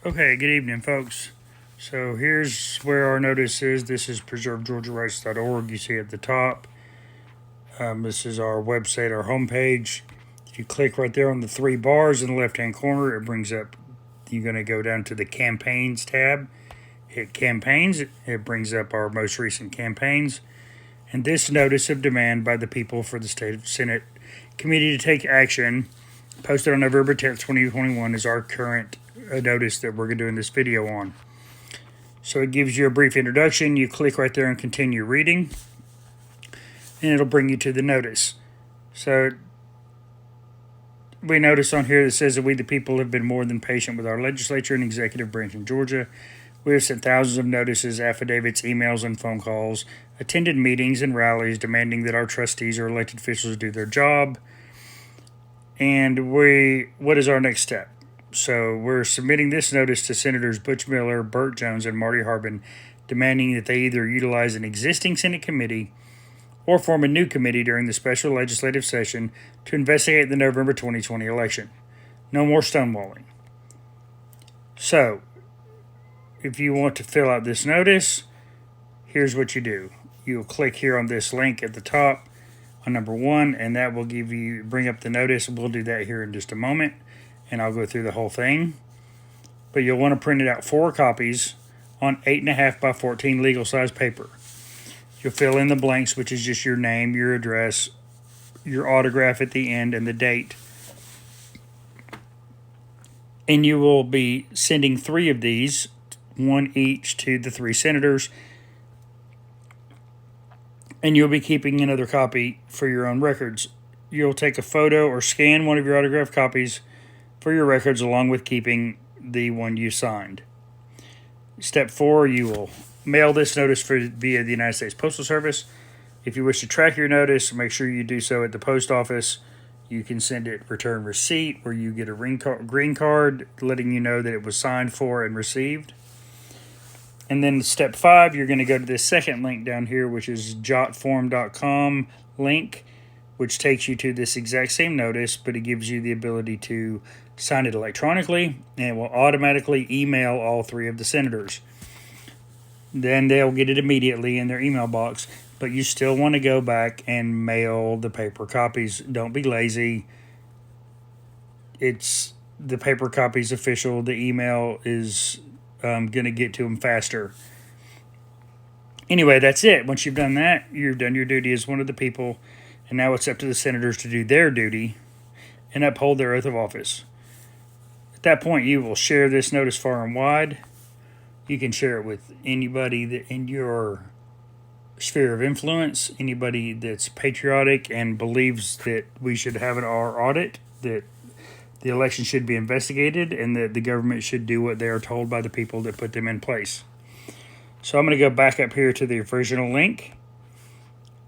Okay, good evening, folks. So here's where our notice is. This is preservegeorgiarights.org. You see at the top. This is our website, our homepage. If you click right there on the three bars in the left-hand corner, it brings up, you're going to go down to the campaigns tab. Hit campaigns. It brings up our most recent campaigns. And this notice of demand by the people for the State Senate Committee to take action, posted on November 10th, 2021, is our current notice that we're doing this video on. So it gives you a brief introduction. You click right there and continue reading, and it'll bring you to the notice. So we notice on here that says that we, the people, have been more than patient with our legislature and executive branch in Georgia. We have sent thousands of notices, affidavits, emails, and phone calls, attended meetings and rallies demanding that our trustees or elected officials do their job. And what is our next step? So we're submitting this notice to Senators Butch Miller, Burt Jones, and Marty Harbin, demanding that they either utilize an existing Senate committee or form a new committee during the special legislative session to investigate the November 2020 election. No more stonewalling. So, if you want to fill out this notice, here's what you do. You'll click here on this link at the top on number 1, and that will bring up the notice. We'll do that here in just a moment, and I'll go through the whole thing. But you'll want to print it out 4 copies on 8.5 by 14 legal size paper. You'll fill in the blanks, which is just your name, your address, your autograph at the end, and the date. And you will be sending 3 of these, 1 each, to the 3 senators. And you'll be keeping another copy for your own records. You'll take a photo or scan one of your autographed copies for your records, along with keeping the one you signed. Step 4, you will mail this notice via the United States Postal Service. If you wish to track your notice, make sure you do so at the post office. You can send it return receipt, where you get a green card letting you know that it was signed for and received. And then step 5, you're going to go to this second link down here, which is jotform.com link, which takes you to this exact same notice, but it gives you the ability to sign it electronically, and it will automatically email all 3 of the senators. Then they'll get it immediately in their email box, but you still want to go back and mail the paper copies. Don't be lazy. It's the paper copies official. The email is going to get to them faster. Anyway, that's it. Once you've done that, you've done your duty as one of the people, and now it's up to the senators to do their duty and uphold their oath of office. At that point, you will share this notice far and wide. You can share it with anybody that in your sphere of influence, anybody that's patriotic and believes that we should have our audit, that the election should be investigated, and that the government should do what they are told by the people that put them in place. So I'm going to go back up here to the original link,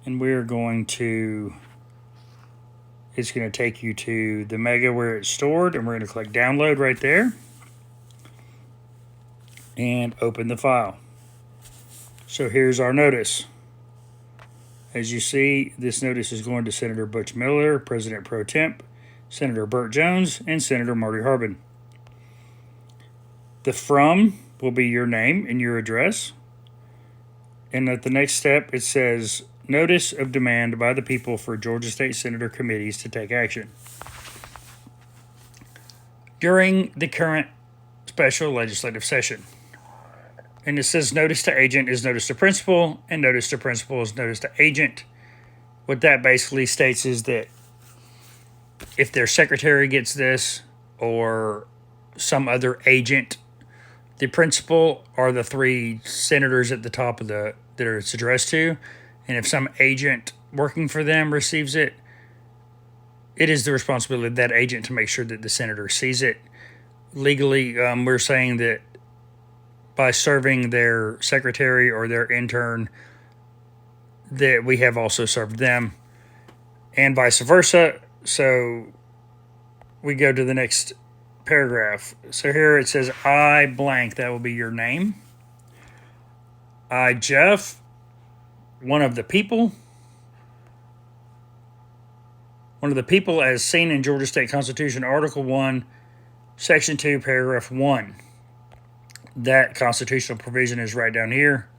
and we're going to, it's going to take you to the mega where it's stored, and we're going to click download right there and open the file. So here's our notice. As you see, this notice is going to Senator Butch Miller, President Pro Temp, Senator Burt Jones, and Senator Marty Harbin. The from will be your name and your address. And at the next step, it says, Notice of demand by the people for Georgia State Senator committees to take action during the current special legislative session. And it says notice to agent is notice to principal, and notice to principal is notice to agent. What that basically states is that if their secretary gets this, or some other agent, the principal are the 3 senators at the top of that it's addressed to, and if some agent working for them receives it, it is the responsibility of that agent to make sure that the senator sees it. Legally, we're saying that by serving their secretary or their intern, that we have also served them, and vice versa. So we go to the next paragraph. So here it says, I blank, that will be your name. I, Jeff, one of the people as seen in Georgia State Constitution, Article 1, Section 2, Paragraph 1. That constitutional provision is right down here.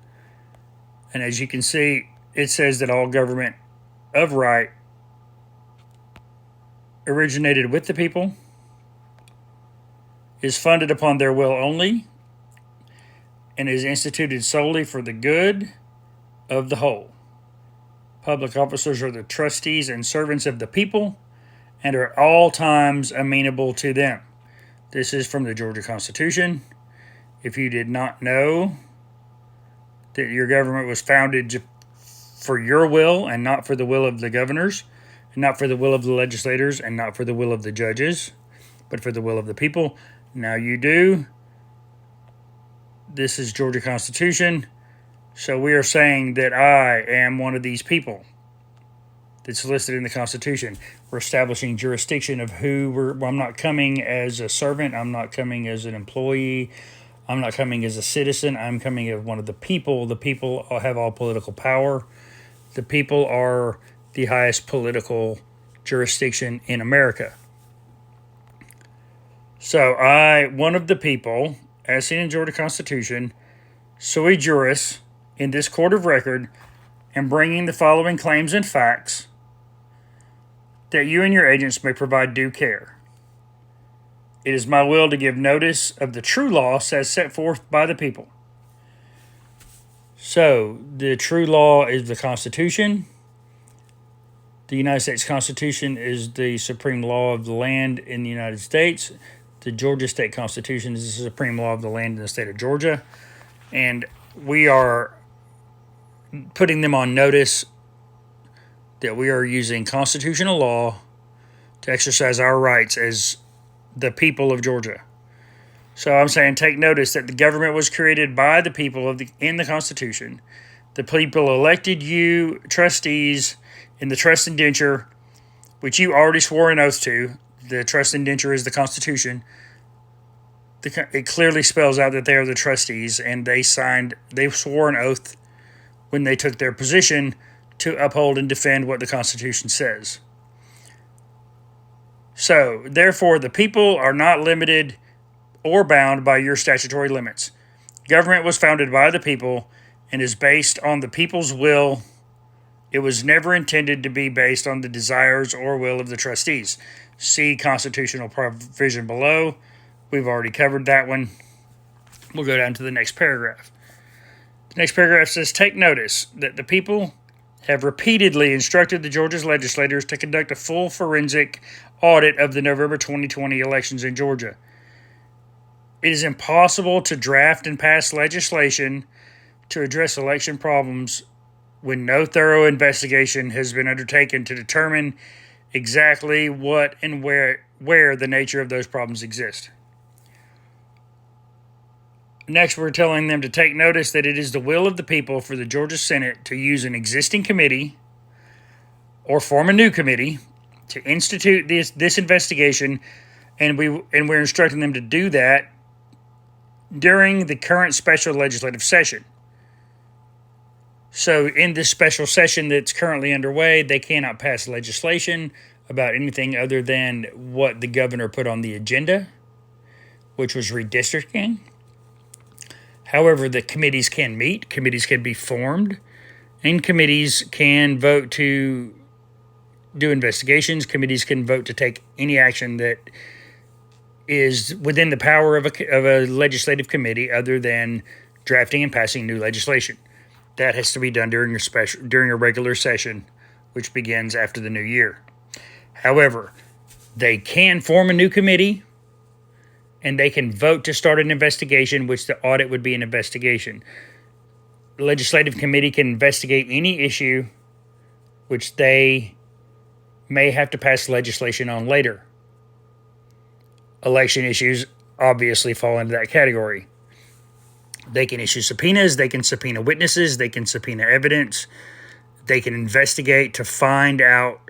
And as you can see, it says that all government of right originated with the people, is funded upon their will only, and is instituted solely for the good of the whole. Public officers are the trustees and servants of the people and are at all times amenable to them. This is from the Georgia Constitution. If you did not know that your government was founded for your will and not for the will of the governors, and not for the will of the legislators, and not for the will of the judges, but for the will of the people, now you do. This is Georgia Constitution. So we are saying that I am one of these people that's listed in the Constitution. We're establishing jurisdiction of I'm not coming as a servant. I'm not coming as an employee. I'm not coming as a citizen. I'm coming as one of the people. The people have all political power. The people are the highest political jurisdiction in America. So I, one of the people, as seen in Georgia Constitution, sui juris, in this court of record, am bringing the following claims and facts, that you and your agents may provide due care. It is my will to give notice of the true law as set forth by the people. So, the true law is the Constitution. The United States Constitution is the supreme law of the land in the United States. The Georgia State Constitution is the supreme law of the land in the state of Georgia. And we are putting them on notice that we are using constitutional law to exercise our rights as the people of Georgia. So I'm saying take notice that the government was created by the people in the Constitution. The people elected you trustees in the trust indenture, which you already swore an oath to. The trust indenture is the Constitution. It clearly spells out that they are the trustees, and they swore an oath when they took their position to uphold and defend what the Constitution says. So, therefore, the people are not limited or bound by your statutory limits. Government was founded by the people and is based on the people's will. It was never intended to be based on the desires or will of the trustees. See constitutional provision below. We've already covered that one. We'll go down to the next paragraph. The next paragraph says, take notice that the people have repeatedly instructed the Georgia legislators to conduct a full forensic audit of the November 2020 elections in Georgia. It is impossible to draft and pass legislation to address election problems when no thorough investigation has been undertaken to determine exactly what and where the nature of those problems exist. Next, we're telling them to take notice that it is the will of the people for the Georgia Senate to use an existing committee or form a new committee to institute this investigation, and we're instructing them to do that during the current special legislative session. So in this special session that's currently underway, they cannot pass legislation about anything other than what the governor put on the agenda, which was redistricting. However, the committees can meet, committees can be formed, and committees can vote to do investigations. Committees can vote to take any action that is within the power of a legislative committee other than drafting and passing new legislation. That has to be done during a regular session, which begins after the new year. However, they can form a new committee, and they can vote to start an investigation, which the audit would be an investigation. The legislative committee can investigate any issue which they may have to pass legislation on later. Election issues obviously fall into that category. They can issue subpoenas, they can subpoena witnesses, they can subpoena evidence, they can investigate to find out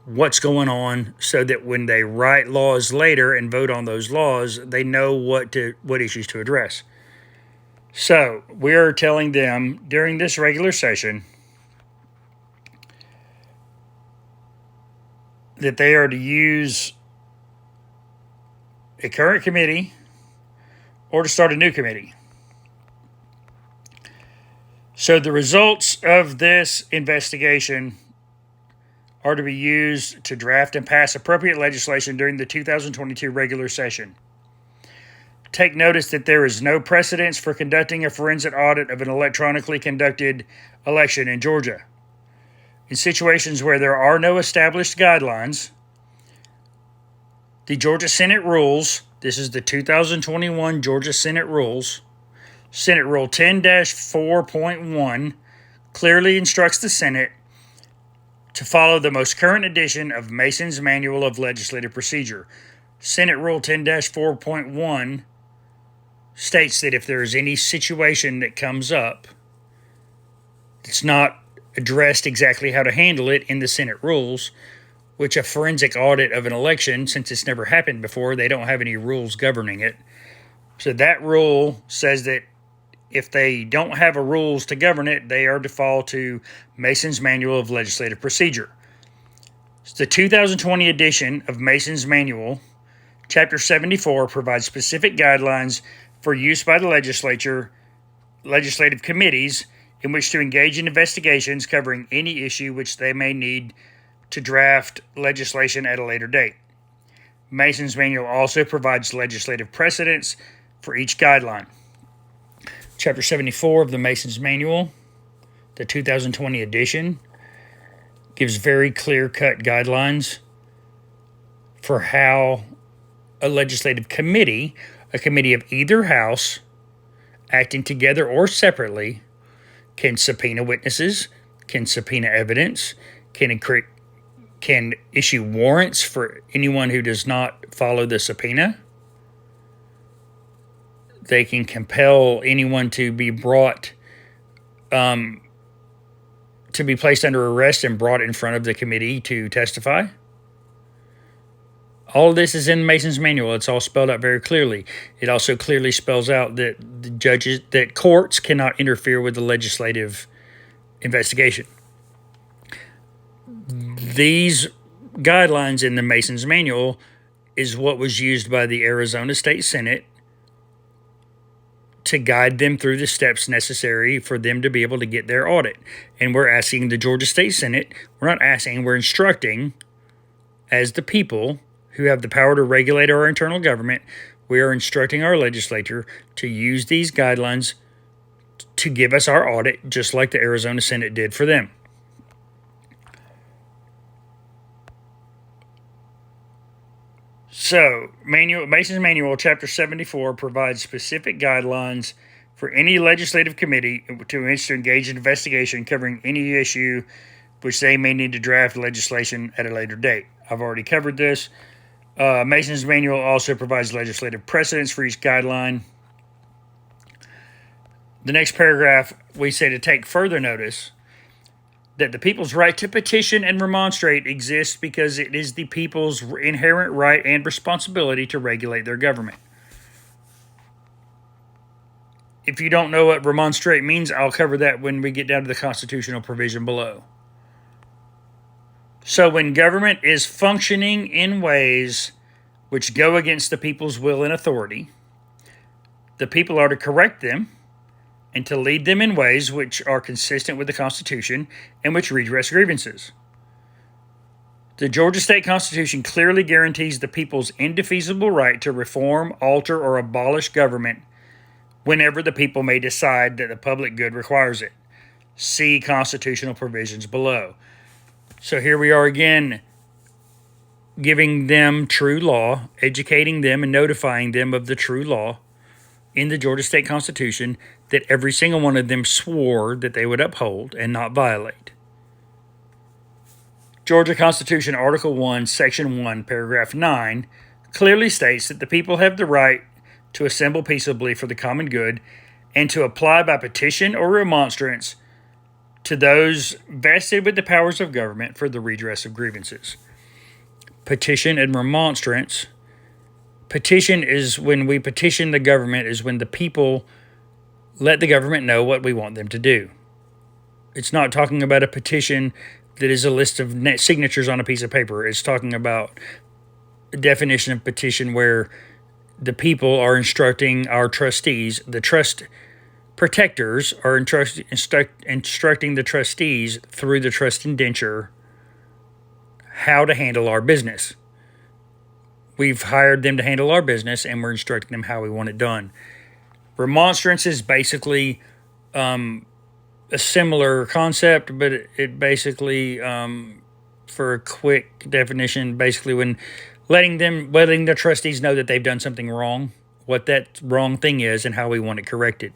what's going on so that when they write laws later and vote on those laws, they know what issues to address. So we're telling them during this regular session that they are to use a current committee or to start a new committee. So the results of this investigation are to be used to draft and pass appropriate legislation during the 2022 regular session. Take notice that there is no precedence for conducting a forensic audit of an electronically conducted election in Georgia. In situations where there are no established guidelines, the Georgia Senate rules, this is the 2021 Georgia Senate rules, Senate Rule 10-4.1 clearly instructs the Senate to follow the most current edition of Mason's Manual of Legislative Procedure. Senate Rule 10-4.1 states that if there is any situation that comes up, it's not addressed exactly how to handle it in the Senate rules, which a forensic audit of an election, since it's never happened before, they don't have any rules governing it. So that rule says that if they don't have a rules to govern it, they are to fall to Mason's Manual of Legislative Procedure. It's the 2020 edition of Mason's Manual. Chapter 74 provides specific guidelines for use by the legislative committees in which to engage in investigations covering any issue which they may need to draft legislation at a later date. Mason's Manual also provides legislative precedents for each guideline. Chapter 74 of the Mason's Manual, the 2020 edition, gives very clear-cut guidelines for how a legislative committee, a committee of either house, acting together or separately, can subpoena witnesses, can subpoena evidence, can issue warrants for anyone who does not follow the subpoena. They can compel anyone to be brought, to be placed under arrest and brought in front of the committee to testify. All of this is in Mason's Manual. It's all spelled out very clearly. It also clearly spells out that that courts cannot interfere with the legislative investigation. These guidelines in the Mason's Manual is what was used by the Arizona State Senate to guide them through the steps necessary for them to be able to get their audit. And we're asking the Georgia State Senate, we're instructing, as the people who have the power to regulate our internal government, we are instructing our legislature to use these guidelines to give us our audit, just like the Arizona Senate did for them. So, Mason's Manual, Chapter 74, provides specific guidelines for any legislative committee to engage in investigation covering any issue which they may need to draft legislation at a later date. I've already covered this. Mason's Manual also provides legislative precedents for each guideline. The next paragraph, we say to take further notice that the people's right to petition and remonstrate exists because it is the people's inherent right and responsibility to regulate their government. If you don't know what remonstrate means, I'll cover that when we get down to the constitutional provision below. So when government is functioning in ways which go against the people's will and authority, the people are to correct them and to lead them in ways which are consistent with the Constitution and which redress grievances. The Georgia State Constitution clearly guarantees the people's indefeasible right to reform, alter, or abolish government whenever the people may decide that the public good requires it. See constitutional provisions below. So here we are again, giving them true law, educating them and notifying them of the true law in the Georgia State Constitution that every single one of them swore that they would uphold and not violate. Georgia Constitution, Article 1, Section 1, Paragraph 9, clearly states that the people have the right to assemble peaceably for the common good and to apply by petition or remonstrance to those vested with the powers of government for the redress of grievances. Petition and remonstrance. Petition is when we petition the government, is when the people let the government know what we want them to do. It's not talking about a petition that is a list of signatures on a piece of paper. It's talking about a definition of petition where the people are instructing our trustees, the protectors are instructing the trustees through the trust indenture how to handle our business. We've hired them to handle our business, and we're instructing them how we want it done. Remonstrance is basically a similar concept, but it basically, for a quick definition, basically when letting the trustees know that they've done something wrong, what that wrong thing is, and how we want it corrected.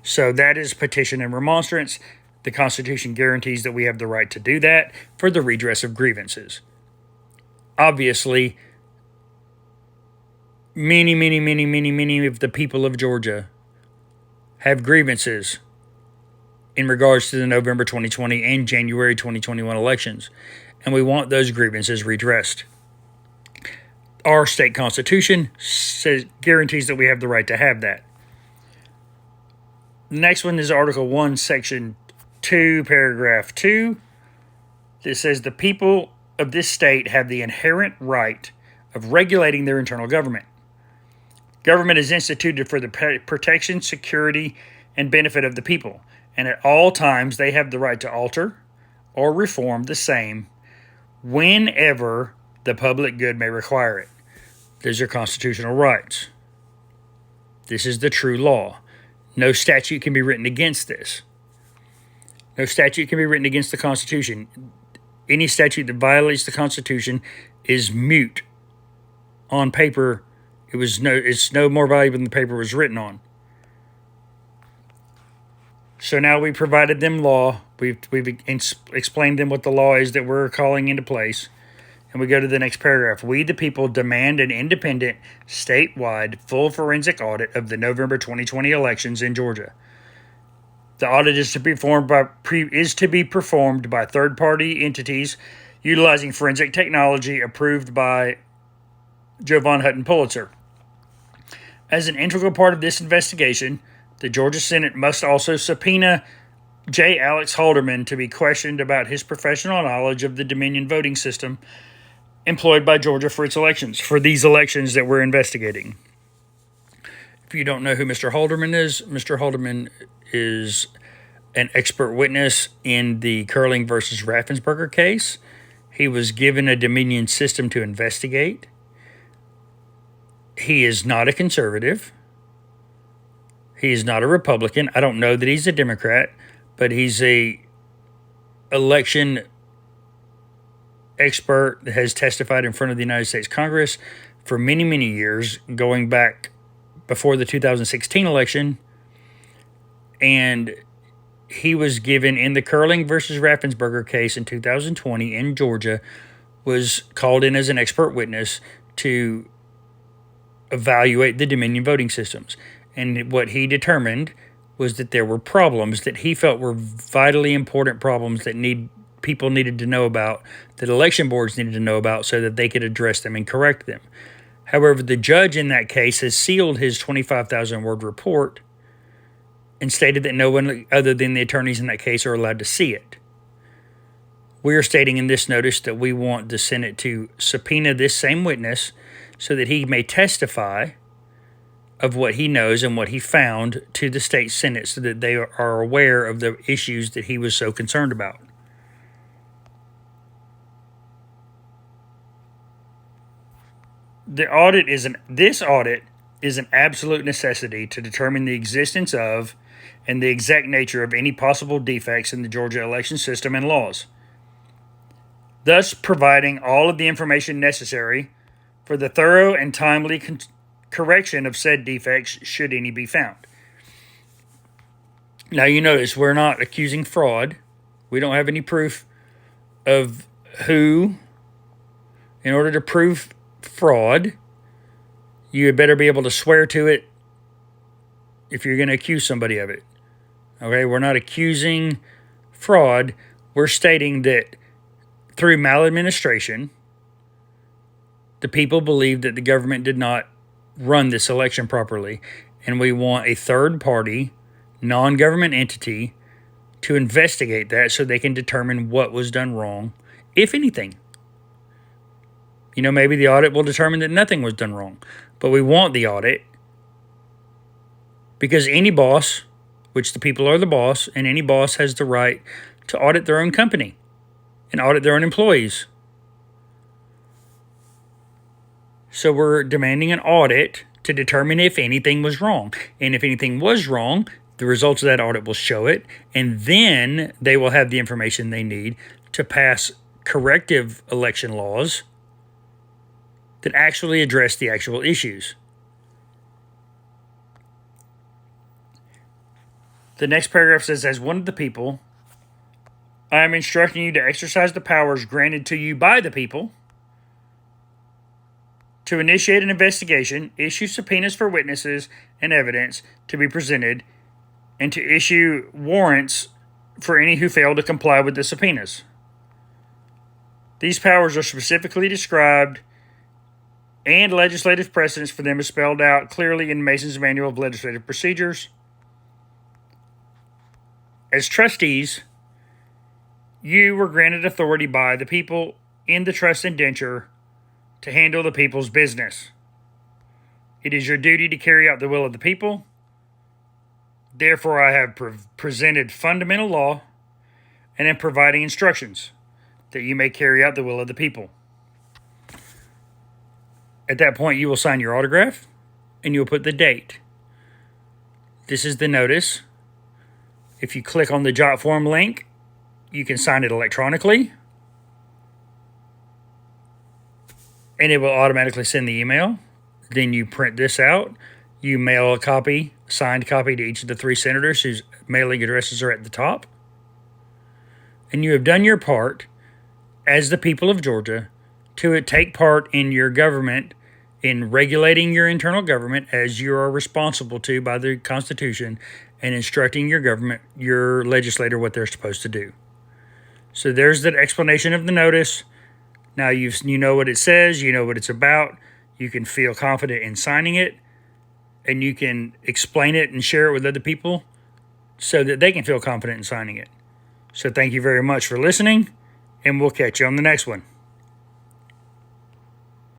So that is petition and remonstrance. The Constitution guarantees that we have the right to do that for the redress of grievances. Obviously, many of the people of Georgia have grievances in regards to the November 2020 and January 2021 elections, and we want those grievances redressed. Our state constitution guarantees that we have the right to have that. The next one is Article 1, Section 2, Paragraph 2. It says the people of this state have the inherent right of regulating their internal government. Government is instituted for the protection, security, and benefit of the people, and at all times they have the right to alter or reform the same whenever the public good may require it. These are constitutional rights. This is the true law. No statute can be written against this. No statute can be written against the Constitution. Any statute that violates the Constitution is mute. On paper, it's no more valuable than the paper it was written on. So now we provided them law. We've explained them what the law is that we're calling into place. And we go to the next paragraph. We, the people, demand an independent, statewide, full forensic audit of the November 2020 elections in Georgia. The audit is to be performed by third-party entities utilizing forensic technology approved by Jovan Hutton Pulitzer. As an integral part of this investigation, the Georgia Senate must also subpoena J. Alex Halderman to be questioned about his professional knowledge of the Dominion voting system employed by Georgia for these elections that we're investigating. If you don't know who Mr. Halderman is an expert witness in the Curling versus Raffensperger case. He was given a Dominion system to investigate. He is not a conservative. He is not a Republican. I don't know that he's a Democrat, but he's a election expert that has testified in front of the United States Congress for many years, going back before the 2016 election. And he was given, in the Curling versus Raffensperger case in 2020 in Georgia, was called in as an expert witness to evaluate the Dominion voting systems. And what he determined was that there were problems that he felt were vitally important problems that people needed to know about, that election boards needed to know about, so that they could address them and correct them. However, the judge in that case has sealed his 25,000-word report and stated that no one other than the attorneys in that case are allowed to see it. We are stating in this notice that we want the Senate to subpoena this same witness so that he may testify of what he knows and what he found to the state Senate, so that they are aware of the issues that he was so concerned about. This audit is an absolute necessity to determine the existence of and the exact nature of any possible defects in the Georgia election system and laws, thus providing all of the information necessary for the thorough and timely correction of said defects, should any be found. Now, you notice we're not accusing fraud. We don't have any proof of who. In order to prove fraud, you had better be able to swear to it if you're going to accuse somebody of it. Okay, we're not accusing fraud. We're stating that through maladministration, the people believe that the government did not run this election properly, and we want a third-party, non-government entity to investigate that so they can determine what was done wrong, if anything. Maybe the audit will determine that nothing was done wrong, but we want the audit because any boss which the people are the boss, and any boss has the right to audit their own company and audit their own employees. So we're demanding an audit to determine if anything was wrong. And if anything was wrong, the results of that audit will show it, and then they will have the information they need to pass corrective election laws that actually address the actual issues. The next paragraph says, as one of the people, I am instructing you to exercise the powers granted to you by the people to initiate an investigation, issue subpoenas for witnesses and evidence to be presented, and to issue warrants for any who fail to comply with the subpoenas. These powers are specifically described, and legislative precedents for them is spelled out clearly in Mason's Manual of Legislative Procedures. As trustees, you were granted authority by the people in the trust indenture to handle the people's business. It is your duty to carry out the will of the people. Therefore, I have presented fundamental law and am providing instructions that you may carry out the will of the people. At that point, you will sign your autograph and you'll put the date. This is the notice. If you click on the Jot Form link, you can sign it electronically, and it will automatically send the email. Then you print this out. You mail a copy, signed copy, to each of the 3 senators whose mailing addresses are at the top. And you have done your part as the people of Georgia to take part in your government, in regulating your internal government as you are responsible to by the Constitution, and instructing your government, your legislator, what they're supposed to do. So there's the explanation of the notice. Now you know what it says, you know what it's about. You can feel confident in signing it, and you can explain it and share it with other people so that they can feel confident in signing it. So thank you very much for listening, and we'll catch you on the next one.